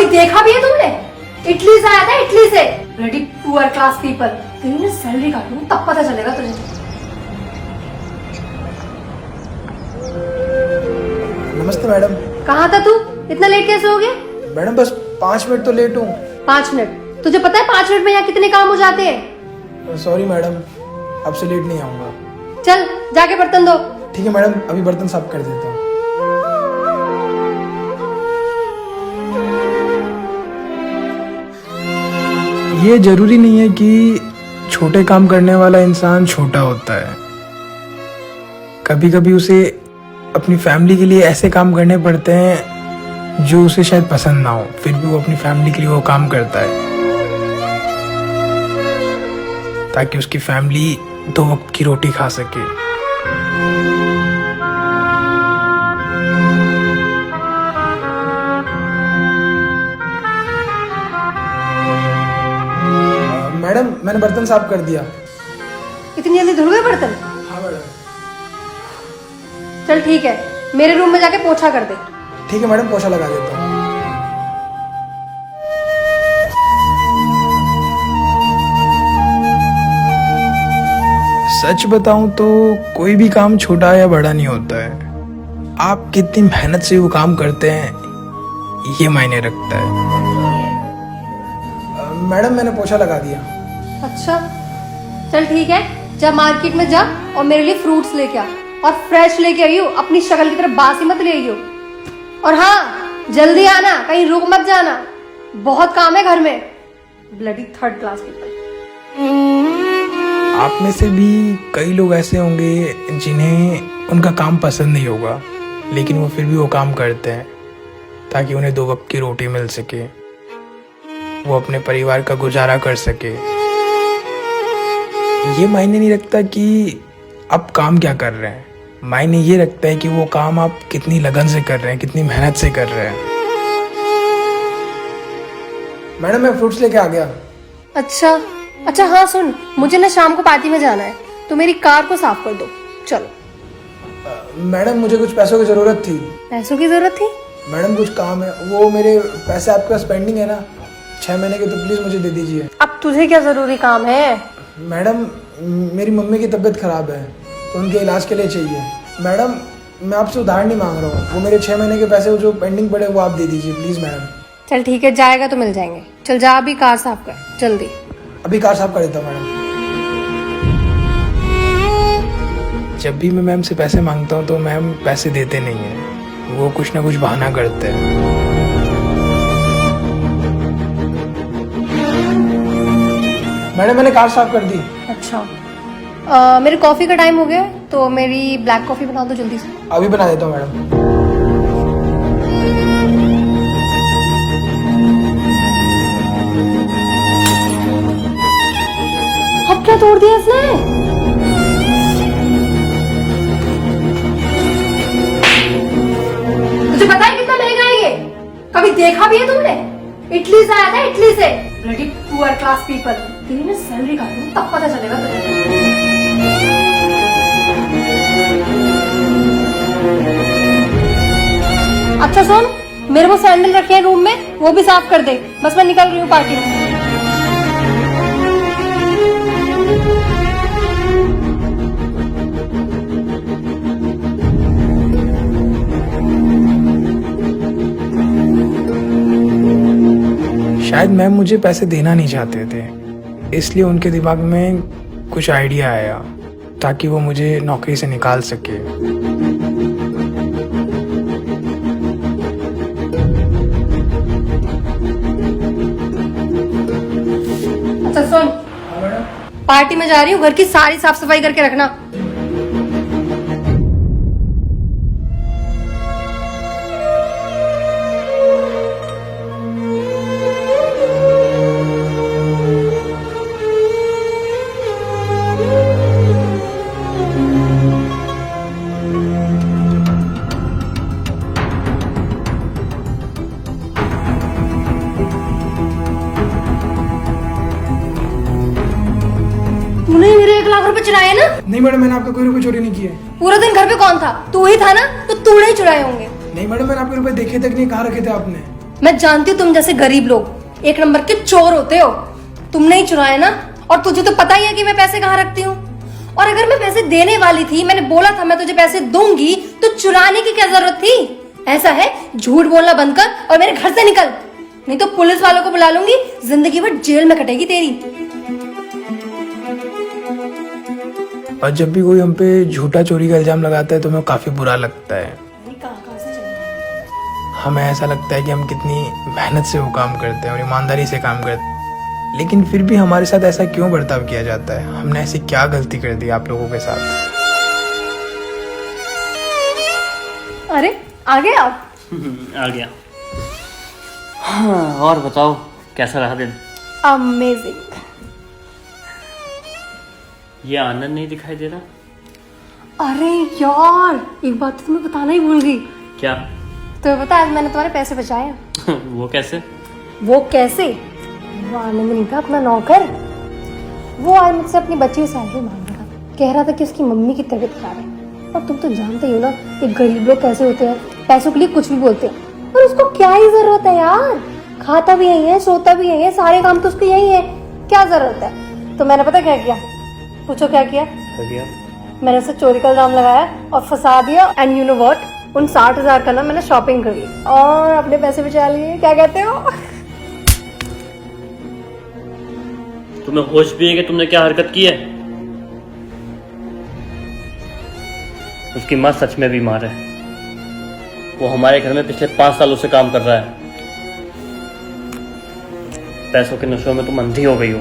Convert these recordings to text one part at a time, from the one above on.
कभी देखा भी है तुमने? इटली से आया था, इटली से। Bloody poor class people. तेरी ना सैलरी काटूंगी तब पता चलेगा तुझे। नमस्ते मैडम। कहाँ था तू? इतना लेट कैसे हो गया? मैडम बस 5 मिनट तो लेट हूँ। 5 मिनट? तुझे पता है 5 मिनट में यहाँ कितने काम हो जाते हैं? सॉरी मैडम, अब से लेट नहीं आऊंगा। चल जाके बर्तन धो। ठीक है मैडम, अभी बर्तन साफ कर देता हूँ। ये जरूरी नहीं है कि छोटे काम करने वाला इंसान छोटा होता है। कभी कभी उसे अपनी फैमिली के लिए ऐसे काम करने पड़ते हैं जो उसे शायद पसंद ना हो, फिर भी वो अपनी फैमिली के लिए वो काम करता है ताकि उसकी फैमिली 2 वक्त की रोटी खा सके। मैडम मैंने बर्तन साफ कर दिया। इतनी जल्दी धुल गए बर्तन? हाँ मैडम। चल ठीक है, मेरे रूम में जाके पोछा कर दे। ठीक है मैडम, पोछा लगा देता हूँ। सच बताऊं तो कोई भी काम छोटा या बड़ा नहीं होता है। आप कितनी मेहनत से वो काम करते हैं ये मायने रखता है। मैडम मैंने पोछा लगा दिया। अच्छा चल ठीक है, जा मार्केट में जा और मेरे लिए फ्रूट्स लेके आ, और फ्रेश लेके आइयो, अपनी शक्ल की तरफ बासी मत ले आइयो। और हाँ जल्दी आना, कहीं रुक मत जाना, बहुत काम है घर में। Bloody third class people. आप में से भी कई लोग ऐसे होंगे जिन्हें उनका काम पसंद नहीं होगा, लेकिन वो फिर भी वो काम करते हैं ताकि उन्हें 2 वक्त की रोटी मिल सके, वो अपने परिवार का गुजारा कर सके। ये मायने नहीं रखता कि आप काम क्या कर रहे हैं, मायने ये रखता है कि वो काम आप कितनी लगन से कर रहे हैं, कितनी मेहनत से कर रहे हैं। मैडम मैं फ्रूट्स लेके आ गया। अच्छा हाँ सुन, मुझे ना शाम को पार्टी में जाना है, तो मेरी कार को साफ कर दो। चलो। मैडम मुझे कुछ पैसों की जरूरत थी। पैसों की जरूरत थी? मैडम कुछ काम है, वो मेरे पैसे आपके पास पेंडिंग है ना 6 महीने के, तो प्लीज मुझे दे दीजिए। अब तुझे क्या जरूरी काम है? मैडम मेरी मम्मी की तबीयत खराब है तो उनके इलाज के लिए चाहिए। मैडम मैं आपसे उधार नहीं मांग रहा हूँ, वो मेरे 6 महीने के पैसे जो पेंडिंग पड़े वो आप दे दीजिए प्लीज मैडम। चल ठीक है, जाएगा तो मिल जाएंगे। चल जा अभी कार साफ कर जल्दी। अभी कार साफ कर देता हूँ मैडम। जब भी मैं मैम से पैसे मांगता हूँ तो मैम पैसे देते नहीं है, वो कुछ ना कुछ बहाना करते हैं। मैडम मैंने कार साफ कर दी। अच्छा मेरे कॉफी का टाइम हो गया, तो मेरी ब्लैक कॉफी बना दो जल्दी से। अभी बना देता हूँ मैडम। अब क्या तोड़ दिया इसने? तुझे पता है कितना महंगा है ये? कभी देखा भी है तुमने? इटली से आया था, इटली से। Bloody poor class people. तेरी ना सैलरी काटूंगी तब पता चलेगा तुझे। अच्छा सुन, मेरे वो सैंडल रखे हैं रूम में, वो भी साफ कर दे। बस मैं निकल रही हूँ पार्टी में। शायद मैम मुझे पैसे देना नहीं चाहते थे, इसलिए उनके दिमाग में कुछ आइडिया आया ताकि वो मुझे नौकरी से निकाल सके। अच्छा सुन, पार्टी में जा रही हूँ, घर की सारी साफ सफाई करके रखना। तूने ही मेरे 1 लाख रुपए चुराए ना? नहीं मैडम, मैंने आपका कोई रुपए चोरी नहीं किए। पूरा दिन घर पे कौन था? तू ही था ना, तो तूने ही चुराए होंगे। नहीं मैडम, मैंने आपके रुपए देखे तक नहीं, कहाँ रखे थे आपने? मैं जानती हूँ तुम जैसे गरीब लोग एक नंबर के चोर होते हो। तुमने ही चुराया ना, और तुझे तो पता ही है कि मैं पैसे कहाँ रखती हूँ। और अगर मैं पैसे देने वाली थी, मैंने बोला था मैं तुझे पैसे दूंगी, तो चुराने की क्या जरूरत थी? ऐसा है, झूठ बोलना बंद कर और मेरे घर से निकल, नहीं तो पुलिस वालों को बुला लूंगी, जिंदगी भर जेल में कटेगी तेरी। और जब भी कोई हम पे झूठा चोरी का इल्जाम लगाता है तो हमें काफ़ी बुरा लगता है। हमें ऐसा लगता है कि हम कितनी मेहनत से वो काम करते हैं और ईमानदारी से काम करते हैं, लेकिन फिर भी हमारे साथ ऐसा क्यों बर्ताव किया जाता है? हमने ऐसी क्या गलती कर दी आप लोगों के साथ? अरे आ गए आप? आ गया। हाँ, और बताओ कैसा रहा दिन? अमेजिंग। ये आनंद नहीं दिखाई दे रहा? अरे यार, एक बात तो तुम्हें बताना ही भूल गई। क्या? तो पता है आज मैंने तुम्हारे पैसे बचाए हैं। वो कैसे? वो कैसे? वो आनंद का अपना नौकर, वो आज मुझसे अपनी बची हुई सैलरी मांग रहा था, कह रहा था कि उसकी मम्मी की तबीयत खराब है। और तुम तो जानते ही हो ना कि गरीब लोग कैसे होते हैं, पैसों के लिए कुछ भी बोलते हैं। और उसको क्या ही जरूरत है यार, खाता भी यही है, सोता भी यही है, सारे काम तो उसके यही है, क्या जरूरत है? तो मैंने पता क्या किया? पूछो क्या किया? मैंने उसे चोरी का इल्जाम लगाया और फंसा दिया। एंड यू नो व्हाट, उन 60,000 का ना मैंने शॉपिंग कर ली और अपने पैसे बचा लिए। क्या कहते हो? तुम्हें होश भी है कि तुमने क्या हरकत की है? उसकी माँ सच में बीमार है। वो हमारे घर में पिछले 5 सालों से काम कर रहा है। पैसों के नशों में तुम अंधी हो गई हो।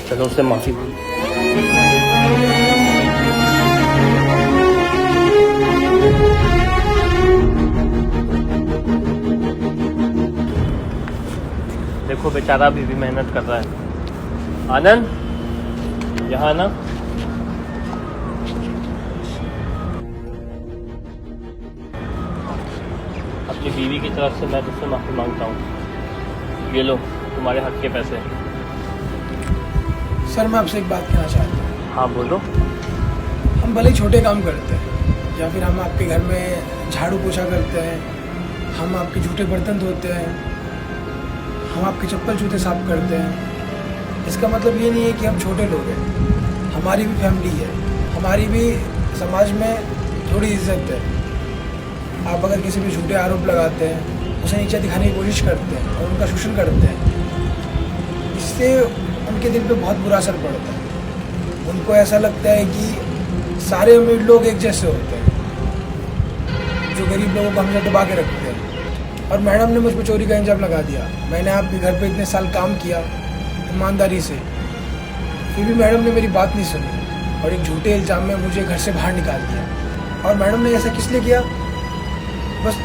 चलो उससे माफी मांगो। देखो बेचारा अभी भी मेहनत कर रहा है। आनंद, यहाँ ना। अपनी बीवी की तरफ से मैं तुझसे माफी मांगता हूँ। ये लो तुम्हारे हक के पैसे। सर मैं आपसे एक बात कहना चाहता हूँ। हाँ बोलो। हम भले ही छोटे काम करते हैं या फिर हम आपके घर में झाड़ू पोछा करते हैं, हम आपके जूठे बर्तन धोते हैं, हम आपके चप्पल जूते साफ करते हैं, इसका मतलब ये नहीं है कि हम छोटे लोग हैं। हमारी भी फैमिली है, हमारी भी समाज में थोड़ी इज्जत है। आप अगर किसी पे झूठे आरोप लगाते हैं, उसे नीचे दिखाने की कोशिश करते हैं और उनका शोषण करते हैं, इससे उनके दिल पे बहुत बुरा असर पड़ता है। उनको ऐसा लगता है कि सारे अमीर लोग एक जैसे होते हैं, जो गरीब लोगों को हमेशा दबा के रखते हैं। और मैडम ने मुझ पर चोरी का इल्जाम लगा दिया। मैंने आपके घर पे इतने साल काम किया ईमानदारी से, फिर भी मैडम ने मेरी बात नहीं सुनी और एक झूठे इल्जाम में मुझे घर से बाहर निकाल दिया। और मैडम ने ऐसा किस लिए किया? बस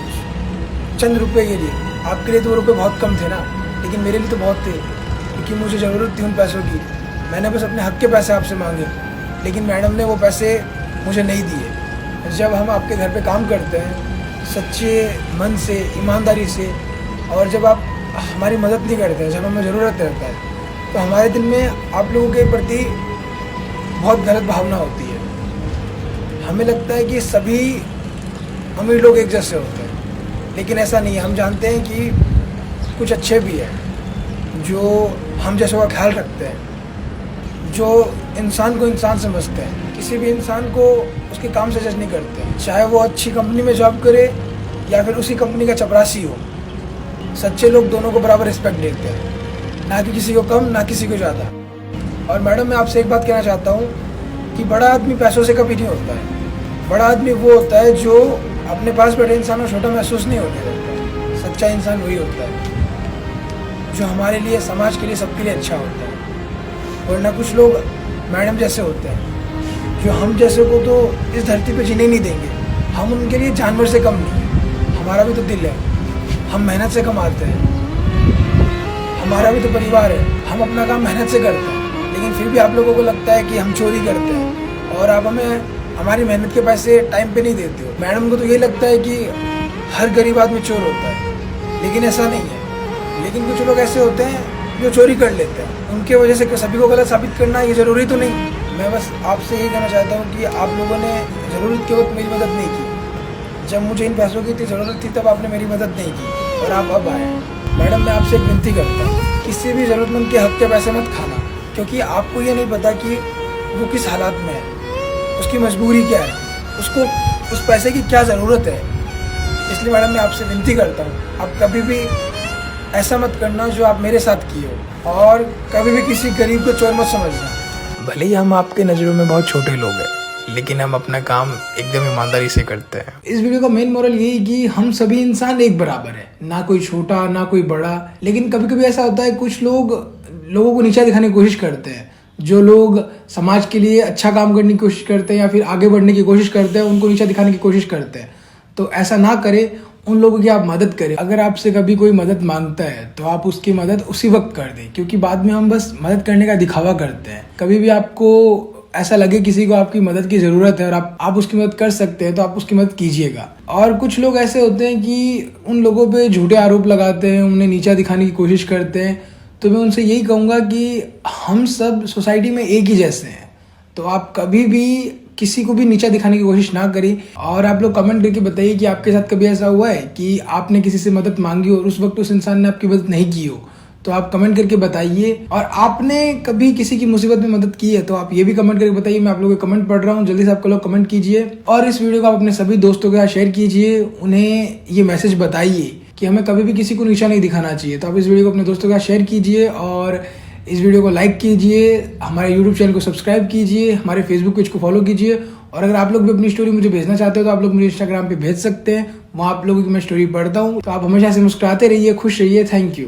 चंद रुपए के लिए। आपके लिए तो वो रुपये बहुत कम थे ना, लेकिन मेरे लिए तो बहुत थे, क्योंकि मुझे ज़रूरत थी उन पैसों की। मैंने बस अपने हक के पैसे आपसे मांगे, लेकिन मैडम ने वो पैसे मुझे नहीं दिए। जब हम आपके घर पे काम करते हैं सच्चे मन से, ईमानदारी से, और जब आप हमारी मदद नहीं करते हैं, जब हमें ज़रूरत रहता है, तो हमारे दिल में आप लोगों के प्रति बहुत गलत भावना होती है। हमें लगता है कि सभी अमीर लोग एक जैसे होते हैं, लेकिन ऐसा नहीं है। हम जानते हैं कि कुछ अच्छे भी हैं जो हम जैसों का ख्याल रखते हैं, जो इंसान को इंसान समझते हैं, किसी भी इंसान को उसके काम से जज नहीं करते हैं, चाहे वो अच्छी कंपनी में जॉब करे या फिर उसी कंपनी का चपरासी हो। सच्चे लोग दोनों को बराबर रिस्पेक्ट देते हैं, ना कि किसी को कम ना किसी को ज़्यादा। और मैडम मैं आपसे एक बात कहना चाहता हूँ कि बड़ा आदमी पैसों से कभी नहीं होता है। बड़ा आदमी वो होता है जो अपने पास बैठे इंसान को छोटा महसूस नहीं होने देता। सच्चा इंसान वही होता है जो हमारे लिए, समाज के लिए, सबके लिए अच्छा होता है। वरना कुछ लोग मैडम जैसे होते हैं जो हम जैसे को तो इस धरती पे जीने नहीं देंगे। हम उनके लिए जानवर से कम नहीं है। हमारा भी तो दिल है, हम मेहनत से कमाते हैं, हमारा भी तो परिवार है, हम अपना काम मेहनत से करते हैं, लेकिन फिर भी आप लोगों को लगता है कि हम चोरी करते हैं और आप हमें हमारी मेहनत के पैसे टाइम पे नहीं देते हो। मैडम को तो ये लगता है कि हर गरीब आदमी चोर होता है, लेकिन ऐसा नहीं है। लेकिन कुछ लोग ऐसे होते हैं जो चोरी कर लेते हैं, उनके वजह से सभी को गलत साबित करना ये ज़रूरी तो नहीं। मैं बस आपसे यही कहना चाहता हूँ कि आप लोगों ने ज़रूरत के वक्त मेरी मदद नहीं की। जब मुझे इन पैसों की इतनी ज़रूरत थी तब आपने मेरी मदद नहीं की, और आप अब आए। मैडम मैं आपसे एक विनती करता हूँ, किसी भी ज़रूरतमंद के हक के पैसे मत खाना, क्योंकि आपको ये नहीं पता कि वो किस हालात में है, उसकी मजबूरी क्या है, उसको उस पैसे की क्या ज़रूरत है। इसलिए मैडम मैं आपसे विनती करता हूँ, आप कभी भी ऐसा मत करना जो आप मेरे साथ किए हो, और कभी भी किसी गरीब को चोर मत समझना। भले ही हम आपके नज़रों में बहुत छोटे लोग हैं, लेकिन हम अपना काम एकदम ईमानदारी से करते हैं। इस वीडियो का मेन मोरल यही कि हम सभी इंसान एक बराबर है, ना कोई छोटा ना कोई बड़ा। लेकिन कभी कभी ऐसा होता है, कुछ लोगों को नीचा दिखाने की कोशिश करते हैं। जो लोग समाज के लिए अच्छा काम करने की कोशिश करते हैं या फिर आगे बढ़ने की कोशिश करते हैं, उनको नीचा दिखाने की कोशिश करते हैं। तो ऐसा ना करें, उन लोगों की आप मदद करें। अगर आपसे कभी कोई मदद मांगता है तो आप उसकी मदद उसी वक्त कर दें, क्योंकि बाद में हम बस मदद करने का दिखावा करते हैं। कभी भी आपको ऐसा लगे किसी को आपकी मदद की ज़रूरत है और आप उसकी मदद कर सकते हैं, तो आप उसकी मदद कीजिएगा। और कुछ लोग ऐसे होते हैं कि उन लोगों पे झूठे आरोप लगाते हैं, उन्हें नीचा दिखाने की कोशिश करते हैं। तो मैं उनसे यही कहूँगा कि हम सब सोसाइटी में एक ही जैसे हैं, तो आप कभी भी किसी को भी नीचा दिखाने की कोशिश ना करें। और आप लोग कमेंट करके बताइए कि आपके साथ कभी ऐसा हुआ है कि आपने किसी से मदद मांगी और उस वक्त उस इंसान ने आपकी मदद नहीं की हो। तो आप कमेंट करके बताइए। और आपने कभी किसी की मुसीबत में मदद की है तो आप ये भी कमेंट करके बताइए। मैं आप लोगों के कमेंट पढ़ रहा हूँ, जल्दी से आप लोग कमेंट कीजिए। और इस वीडियो को आप अपने सभी दोस्तों के साथ शेयर कीजिए, उन्हें ये मैसेज बताइए कि हमें कभी भी किसी को नीचा नहीं दिखाना चाहिए। तो आप इस वीडियो को अपने दोस्तों के साथ शेयर कीजिए और इस वीडियो को लाइक कीजिए, हमारे यूट्यूब चैनल को सब्सक्राइब कीजिए, हमारे फेसबुक पेज को फॉलो कीजिए। और अगर आप लोग भी अपनी स्टोरी मुझे भेजना चाहते हो तो आप लोग मुझे इंस्टाग्राम पे भेज सकते हैं, वहाँ आप लोगों की मैं स्टोरी पढ़ता हूँ। तो आप हमेशा से मुस्कुराते रहिए, खुश रहिए। Thank you.